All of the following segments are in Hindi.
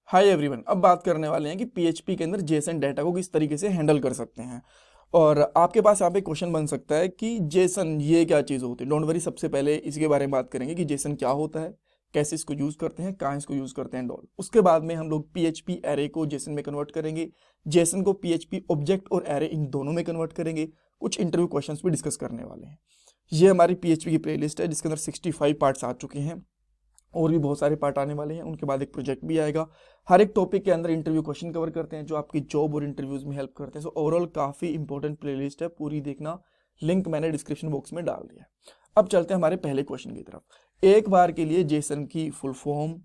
हाय एवरीवन, अब बात करने वाले हैं कि पीएचपी के अंदर जेसन डाटा को किस तरीके से हैंडल कर सकते हैं। और आपके पास यहाँ पे क्वेश्चन बन सकता है कि जेसन ये क्या चीज़ होती है। डोंट वरी, सबसे पहले इसके बारे में बात करेंगे कि जेसन क्या होता है, कैसे इसको यूज़ करते हैं, कहाँ इसको यूज़ करते हैं डॉल। उसके बाद में हम लोग पीएचपी एरे को जेसन में कन्वर्ट करेंगे, जेसन को पीएचपी ऑब्जेक्ट और एरे इन दोनों में कन्वर्ट करेंगे। कुछ इंटरव्यू क्वेश्चन भी डिस्कस करने वाले हैं। ये हमारी पीएचपी की प्लेलिस्ट है जिसके अंदर 65 पार्ट्स आ चुके हैं और भी बहुत सारे पार्ट आने वाले हैं। उनके बाद एक प्रोजेक्ट भी आएगा। हर एक टॉपिक के अंदर इंटरव्यू क्वेश्चन कवर करते हैं जो आपकी जॉब और इंटरव्यूज में हेल्प करते हैं। सो ओवरऑल काफ़ी इंपॉर्टेंट प्लेलिस्ट है, पूरी देखना। लिंक मैंने डिस्क्रिप्शन बॉक्स में डाल दिया है। अब चलते हैं हमारे पहले क्वेश्चन की तरफ। एक बार के लिए जेसन की फुल फॉर्म,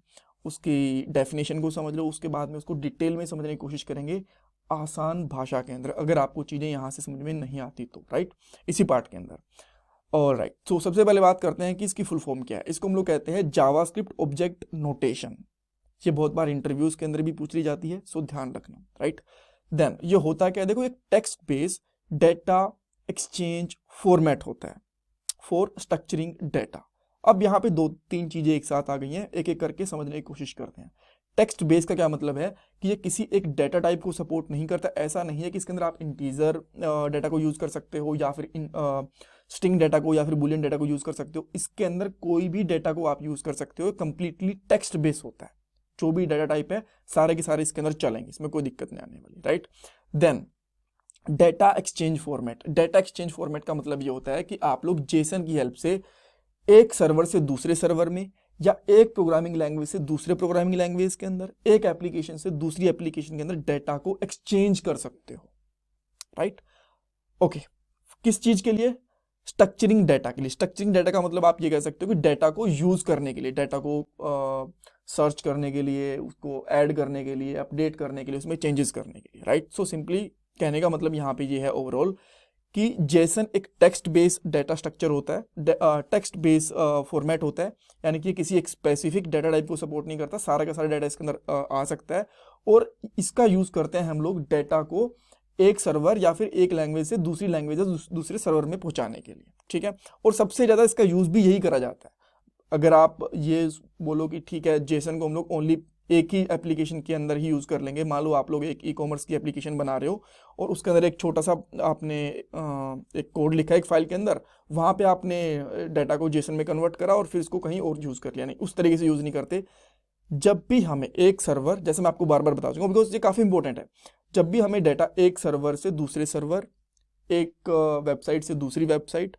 उसकी डेफिनेशन को समझ लो, उसके बाद में उसको डिटेल में समझने की कोशिश करेंगे आसान भाषा के अंदर, अगर आपको चीज़ें यहाँ से समझ में नहीं आती तो, राइट, इसी पार्ट के अंदर। और राइट, तो सबसे पहले बात करते हैं कि इसकी फुल फॉर्म क्या है। इसको हम लोग कहते हैं जावास्क्रिप्ट ऑब्जेक्ट नोटेशन। ये बहुत बार इंटरव्यूज के अंदर भी पूछ ली जाती है, सो ध्यान रखना, राइट। देन ये होता क्या है, देखो, एक text based data exchange format होता है फॉर स्ट्रक्चरिंग डेटा। अब यहाँ पे दो तीन चीजें एक साथ आ गई हैं, एक एक करके समझने की कोशिश करते हैं। टेक्स्ट बेस का क्या मतलब है कि ये किसी एक डेटा टाइप को सपोर्ट नहीं करता। ऐसा नहीं है कि इसके अंदर आप इंटीजर डेटा को यूज कर सकते हो या फिर स्ट्रिंग डेटा को या फिर बुलियन डेटा को यूज कर सकते हो। इसके अंदर कोई भी डेटा को आप यूज कर सकते हो, कंप्लीटली टेक्स्ट बेस होता है। जो भी डेटा टाइप है सारे के सारे इसके अंदर चलेंगे, इसमें कोई दिक्कत नहीं आने वाली, right. Then data exchange format. Data exchange format का मतलब ये होता है कि आप लोग जेसन की हेल्प से एक सर्वर से दूसरे सर्वर में, या एक प्रोग्रामिंग लैंग्वेज से दूसरे प्रोग्रामिंग लैंग्वेज के अंदर, एक एप्लीकेशन से दूसरी एप्लीकेशन के अंदर डेटा को एक्सचेंज कर सकते हो, राइट। ओके, किस चीज के लिए? स्ट्रक्चरिंग डेटा के लिए। स्ट्रक्चरिंग डेटा का मतलब आप ये कह सकते हो कि डेटा को यूज करने के लिए, डेटा को सर्च करने के लिए, उसको ऐड करने के लिए, अपडेट करने के लिए, उसमें चेंजेस करने के लिए, राइट। सो सिंपली कहने का मतलब यहाँ पे ये है ओवरऑल कि जेसन एक टेक्स्ट बेस्ड डेटा स्ट्रक्चर होता है, टेक्स्ट बेस्ड फॉर्मेट होता है। यानी कि किसी एक स्पेसिफिक डेटा टाइप को सपोर्ट नहीं करता, सारा का सारा डेटा इसके अंदर आ सकता है। और इसका यूज करते हैं हम लोग डेटा को एक सर्वर या फिर एक लैंग्वेज से दूसरी लैंग्वेज दूसरे सर्वर में पहुंचाने के लिए, ठीक है। और सबसे ज़्यादा इसका यूज भी यही करा जाता है। अगर आप ये बोलो कि ठीक है, जेसन को हम लोग ओनली एक ही एप्लीकेशन के अंदर ही यूज़ कर लेंगे। मान लो आप लोग एक ई कॉमर्स की एप्लीकेशन बना रहे हो और उसके अंदर एक छोटा सा आपने एक कोड लिखा है एक फाइल के अंदर, वहाँ पे आपने डाटा को जेसन में कन्वर्ट करा और फिर इसको कहीं और यूज़ कर लिया, नहीं, उस तरीके से यूज़ नहीं करते। जब भी हमें एक सर्वर, जैसे मैं आपको बार बार बता चुका हूँ बिकॉज ये काफ़ी इंपॉर्टेंट है, जब भी हमें डाटा एक सर्वर से दूसरे सर्वर, एक वेबसाइट से दूसरी वेबसाइट,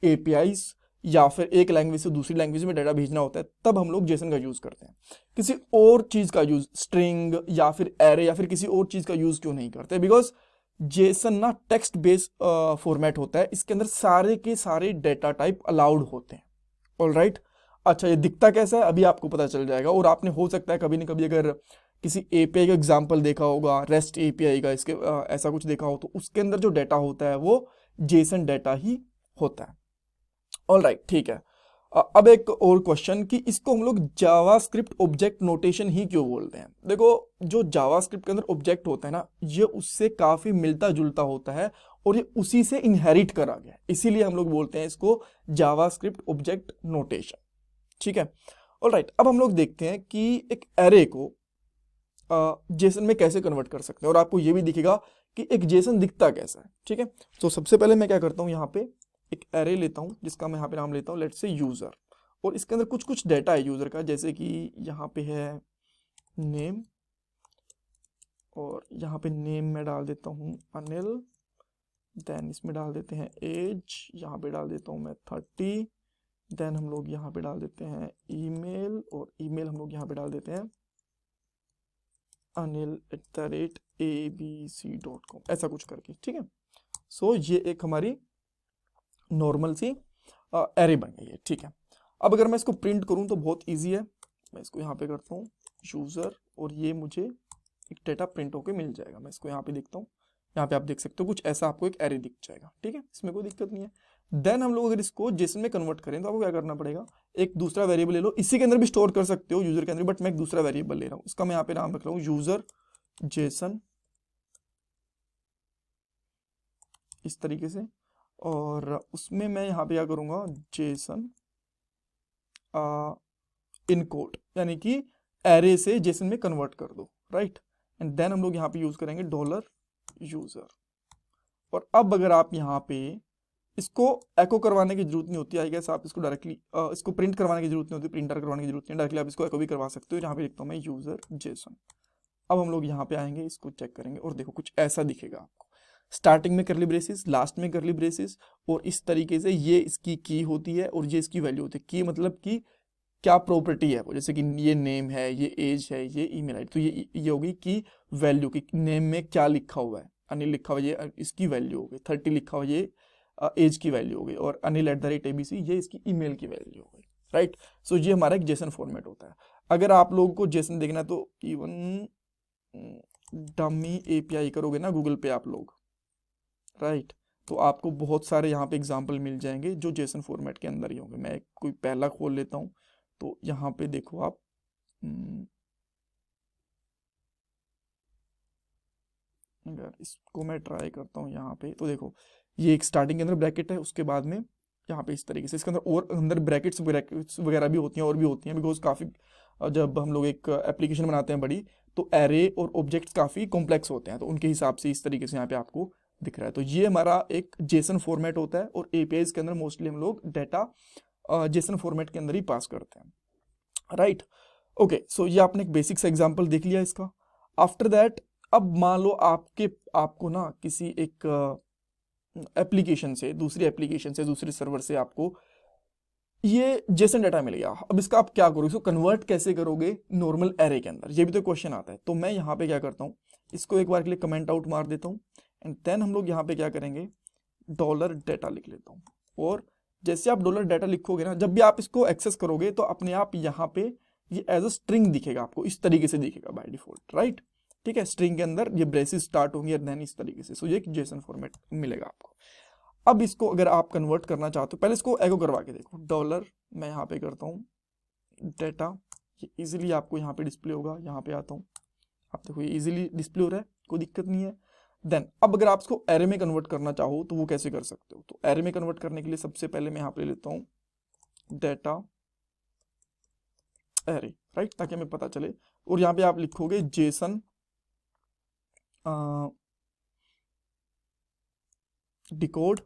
एपीआईज, या फिर एक लैंग्वेज से दूसरी लैंग्वेज में डाटा भेजना होता है, तब हम लोग जेसन का यूज़ करते हैं। किसी और चीज़ का यूज़, स्ट्रिंग या फिर एरे या फिर किसी और चीज़ का यूज़ क्यों नहीं करते? बिकॉज जेसन ना टेक्स्ट बेस्ड फॉर्मेट होता है, इसके अंदर सारे के सारे डेटा टाइप अलाउड होते हैं। All right. अच्छा, ये दिखता कैसा है अभी आपको पता चल जाएगा। और आपने हो सकता है कभी ना कभी अगर किसी एपीआई का एग्जांपल देखा होगा, रेस्ट एपीआई का, इसके ऐसा कुछ देखा हो, तो उसके अंदर जो डेटा होता है वो जेसन डेटा ही होता है। ऑल राइट, ठीक है। अब एक और क्वेश्चन कि इसको हम लोग जावास्क्रिप्ट ऑब्जेक्ट नोटेशन ही क्यों बोलते हैं? देखो, जो जावास्क्रिप्ट के अंदर ऑब्जेक्ट होता है ना, ये उससे काफी मिलता जुलता होता है और ये उसी से इनहेरिट करा गया है, इसीलिए हम लोग बोलते हैं इसको जावास्क्रिप्ट ऑब्जेक्ट नोटेशन, ठीक है। ऑल राइट, अब हम लोग देखते हैं कि एक एरे को जेसन में कैसे कन्वर्ट कर सकते हैं और आपको ये भी दिखेगा कि एक जेसन दिखता कैसा है, ठीक है। तो सबसे पहले मैं क्या करता हूँ, यहाँ पे एक एरे लेता हूँ जिसका मैं यहाँ पे नाम लेता हूँ लेट्स से यूजर। और इसके अंदर कुछ कुछ डेटा है यूजर का, जैसे कि यहाँ पे है नेम, और यहाँ पे नेम में डाल देता हूँ अनिल। देन इसमें डाल देते हैं एज, यहाँ पे डाल देता हूँ मैं 30। देन हम लोग यहाँ पे डाल देते हैं ईमेल, और ईमेल हम लोग यहाँ पे डाल देते हैं anil@abc.com, ऐसा कुछ करके, ठीक है। सो ये एक हमारी नॉर्मल सी एरे बन गई है, ठीक है। अब अगर मैं इसको प्रिंट करूं तो बहुत इजी है। मैं इसको यहाँ पे करता हूँ यूज़र, और ये मुझे एक डेटा प्रिंट होके मिल जाएगा। मैं इसको यहाँ पे देखता हूँ, यहाँ पे आप देख सकते हो कुछ ऐसा आपको एक एरे दिख जाएगा, ठीक है, इसमें कोई दिक्कत नहीं है। देन हम लोग अगर इसको जेसन में कन्वर्ट करें तो आपको क्या करना पड़ेगा, एक दूसरा वेरिएबल ले लो। इसी के अंदर भी स्टोर कर सकते हो यूजर के अंदर, बट मैं एक दूसरा वेरिएबल ले रहा हूँ, इसका मैं यहाँ पे नाम रख रहा हूँ यूजर जेसन, इस तरीके से। और उसमें मैं यहाँ पे क्या करूँगा, जेसन इनकोड, यानी कि एरे से जेसन में कन्वर्ट कर दो, राइट। एंड देन हम लोग यहाँ पे यूज करेंगे डॉलर यूजर। और अब अगर आप यहाँ पे इसको एको करवाने की जरूरत नहीं होती, आई गेस आप इसको डायरेक्टली इसको प्रिंट करवाने की जरूरत नहीं होती, प्रिंटर करवाने की जरूरत नहीं, डायरेक्टली आप इसको एको भी करवा सकते हो। यहाँ पे लिखता हूँ मैं यूजर जेसन। अब हम लोग यहाँ पे आएंगे, इसको चेक करेंगे और देखो कुछ ऐसा दिखेगा आपको, स्टार्टिंग में करली ब्रेसेस, लास्ट में करली ब्रेसेस, और इस तरीके से ये इसकी की होती है और ये इसकी वैल्यू होती है। की मतलब कि क्या प्रॉपर्टी है वो, जैसे कि ये नेम है, ये एज है, ये ईमेल आईडी, तो ये होगी की वैल्यू की नेम में क्या लिखा हुआ है, अनिल लिखा हुआ ये इसकी वैल्यू हो गई, 30 लिखा हुआ ये एज की वैल्यू हो गई, और अनिल@abc ये इसकी ईमेल की वैल्यू हो गई, राइट। सो ये हमारा एक जेसन फॉर्मेट होता है। अगर आप लोगों को जेसन देखना है तो इवन डमी एपीआई करोगे ना गूगल पे आप लोग, राइट, तो आपको बहुत सारे यहाँ पे एग्जांपल मिल जाएंगे जो जेसन फॉर्मेट के अंदर ही होंगे। मैं कोई पहला खोल लेता हूँ, तो यहाँ पे देखो आप, अगर इसको मैं ट्राई करता हूँ यहाँ पे, तो देखो ये एक स्टार्टिंग के अंदर ब्रैकेट है, उसके बाद में यहाँ पे इस तरीके से इसके अंदर और अंदर ब्रैकेट्स वगैरह भी होती हैं और भी होती हैं, बिकॉज काफ़ी जब हम लोग एक एप्लीकेशन बनाते हैं बड़ी, तो एरे और ऑब्जेक्ट्स काफ़ी कॉम्प्लेक्स होते हैं, तो उनके हिसाब से इस तरीके से यहाँ पे आपको दिख रहा है। तो ये हमारा एक जेसन फॉर्मेट होता है, और एपीआईज के अंदर मोस्टली हम लोग डाटा जेसन फॉर्मेट के अंदर ही पास करते हैं, राइट। ओके, सो ये आपने एक बेसिक सा एग्जांपल देख लिया इसका। आफ्टर दैट अब मान लो आपको ना किसी एक एप्लीकेशन से, दूसरे सर्वर से आपको ये जेसन डाटा मिल गया। अब इसका आप क्या करोगे, इसको कन्वर्ट कैसे करोगे नॉर्मल एरे के अंदर, ये भी तो क्वेश्चन आता है। तो मैं यहाँ पे क्या करता हूँ, इसको एक बार के लिए कमेंट आउट मार देता हूँ, एंड देन हम लोग यहाँ पे क्या करेंगे, डॉलर डाटा लिख लेता हूँ। और जैसे आप डॉलर डाटा लिखोगे ना, जब भी आप इसको एक्सेस करोगे तो अपने आप यहाँ पे ये एज अ स्ट्रिंग दिखेगा आपको, इस तरीके से दिखेगा बाय डिफॉल्ट, राइट। ठीक है, स्ट्रिंग के अंदर ये ब्रेसेस स्टार्ट होंगे और देन इस तरीके से, सो ये जेसन फॉर्मेट मिलेगा आपको। अब इसको अगर आप कन्वर्ट करना चाहते हो, पहले इसको एको करवा के देखो, डॉलर मैं यहाँ पे करता हूँ डाटा, ये इजीली आपको यहाँ पे डिस्प्ले होगा। यहाँ पे आता हूँ, आप देखो ये इजीली डिस्प्ले हो रहा है, कोई दिक्कत नहीं है। देन अब अगर आप इसको एरे में कन्वर्ट करना चाहो तो वो कैसे कर सकते हो, तो एरे में कन्वर्ट करने के लिए सबसे पहले मैं यहाँ पे लेता हूँ डाटा एरे, राइट, ताकि हमें पता चले। और यहाँ पे आप लिखोगे जेसन डिकोड,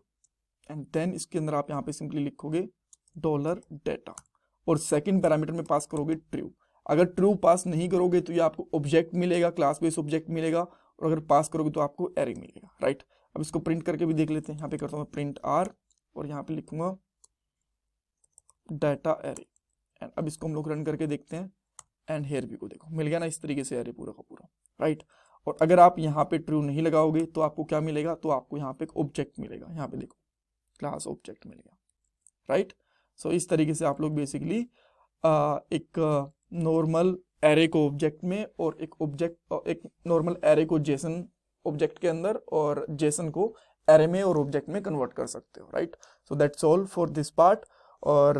एंड देन इसके अंदर आप यहाँ पे सिंपली लिखोगे डॉलर डाटा, और सेकंड पैरामीटर में पास करोगे ट्रू। अगर ट्रू पास नहीं करोगे तो ये आपको ऑब्जेक्ट मिलेगा, क्लास बेस ऑब्जेक्ट मिलेगा, और अगर पास करोगे तो आपको एरे मिलेगा, राइट। अब इसको प्रिंट करके भी देख लेते हैं, यहाँ पे करता हूँ प्रिंट आर, और यहाँ पे लिखूंगा डाटा एरे, एंड अब इसको हम लोग रन करके देखते हैं, एंड हेयर भी को देखो मिल गया ना इस तरीके से एरे पूरा का पूरा, राइट। और अगर आप यहाँ पे ट्रू नहीं लगाओगे तो आपको क्या मिलेगा, तो आपको यहाँ पे एक ऑब्जेक्ट मिलेगा, यहाँ पे देखो क्लास ऑब्जेक्ट मिलेगा, राइट। सो इस तरीके से आप लोग बेसिकली एक नॉर्मल एरे को ऑब्जेक्ट में, और एक नॉर्मल एरे को जेसन ऑब्जेक्ट के अंदर, और जेसन को एरे में और ऑब्जेक्ट में कन्वर्ट कर सकते हो, right. So that's all for this part. और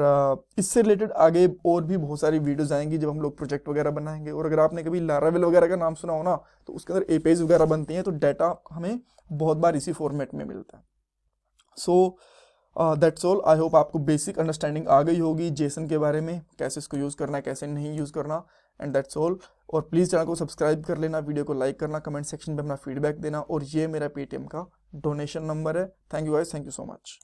इससे रिलेटेड आगे और भी बहुत सारी वीडियोस आएंगी जब हम लोग प्रोजेक्ट वगैरह बनाएंगे। और अगर आपने कभी लारावेल वगैरह का नाम सुना हो ना, तो उसके अंदर एपीआईज वगैरह बनती हैं, तो डाटा हमें बहुत बार इसी फॉर्मेट में मिलता है। So that's all. I hope आपको बेसिक अंडरस्टैंडिंग आ गई होगी जेसन के बारे में, कैसे इसको यूज़ करना है, कैसे नहीं यूज़ करना, एंड दैट्स ऑल। और प्लीज़ चैनल को सब्सक्राइब कर लेना, वीडियो को लाइक करना, कमेंट सेक्शन में अपना फीडबैक देना, और ये मेरा पेटीएम का डोनेशन नंबर है। Thank you guys, thank you so much.